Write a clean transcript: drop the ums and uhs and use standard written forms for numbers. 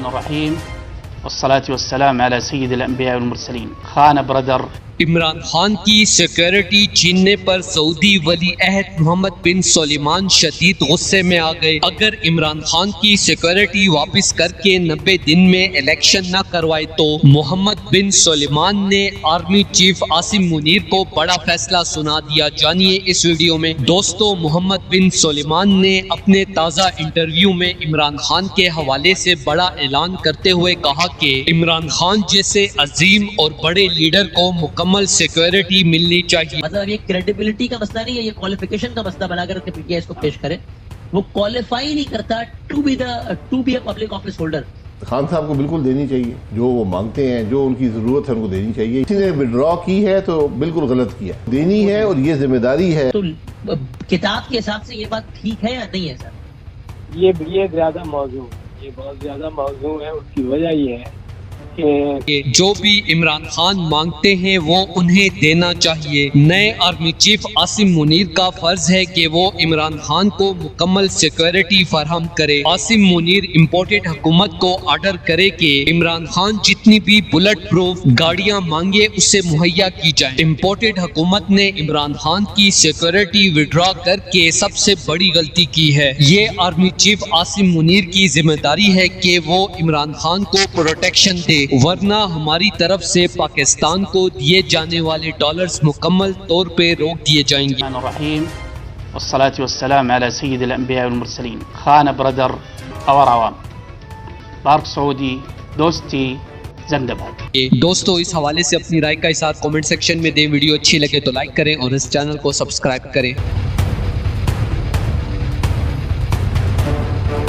الرحمن الرحیم والصلاة والسلام على سید الانبیاء والمرسلین. خان برادر عمران خان کی سیکیورٹی چھیننے پر سعودی ولی عہد محمد بن سلیمان شدید غصے میں آ گئے. اگر عمران خان کی سیکیورٹی واپس کر کے 90 دن میں الیکشن نہ کروائے تو محمد بن سلیمان نے آرمی چیف عاصم منیر کو بڑا فیصلہ سنا دیا. جانیے اس ویڈیو میں. دوستو، محمد بن سلیمان نے اپنے تازہ انٹرویو میں عمران خان کے حوالے سے بڑا اعلان کرتے ہوئے کہا کہ عمران خان جیسے عظیم اور بڑے لیڈر کو مکمل سیکیورٹی ملنی چاہیے. مطلب یہ کریڈیبلٹی کا مسئلہ نہیں ہے، یہ کوالیفیکیشن کا مسئلہ بنا کر اس کو پیش کرے. وہ کوالیفائی نہیں کرتا to be a public office holder. Khan صاحب کو بالکل دینی چاہیے، جو وہ مانگتے ہیں، جو ان کی ضرورت ہے ان کو دینی چاہیے. کسی نے وڈرا کی ہے تو بالکل غلط کیا، دینی ہے اور یہ ذمہ داری ہے. تو کتاب کے حساب سے یہ بات ٹھیک ہے یا نہیں ہے سر؟ یہ زیادہ موضوع ہے، یہ بہت زیادہ موضوع ہے. اس کی وجہ یہ ہے کہ جو بھی عمران خان مانگتے ہیں وہ انہیں دینا چاہیے. نئے آرمی چیف عاصم منیر کا فرض ہے کہ وہ عمران خان کو مکمل سیکیورٹی فراہم کرے. عاصم منیر امپورٹڈ حکومت کو آرڈر کرے کہ عمران خان جتنی بھی بلٹ پروف گاڑیاں مانگے اسے مہیا کی جائیں. امپورٹڈ حکومت نے عمران خان کی سیکیورٹی وڈرا کر کے سب سے بڑی غلطی کی ہے. یہ آرمی چیف عاصم منیر کی ذمہ داری ہے کہ وہ عمران خان کو پروٹیکشن دے، ورنہ ہماری طرف سے پاکستان کو دیے جانے والے ڈالرز مکمل طور پہ روک دیے جائیں گے. الرحمن الرحیم والصلاة والسلام على سید الانبیاء والمرسلین. خان برادر اور عوام، پارک سعودی دوستی زندہ باد. دوستو، اس حوالے سے اپنی رائے کا اظہار کامنٹ سیکشن میں دیں. ویڈیو اچھی لگے تو لائک کریں اور اس چینل کو سبسکرائب کریں.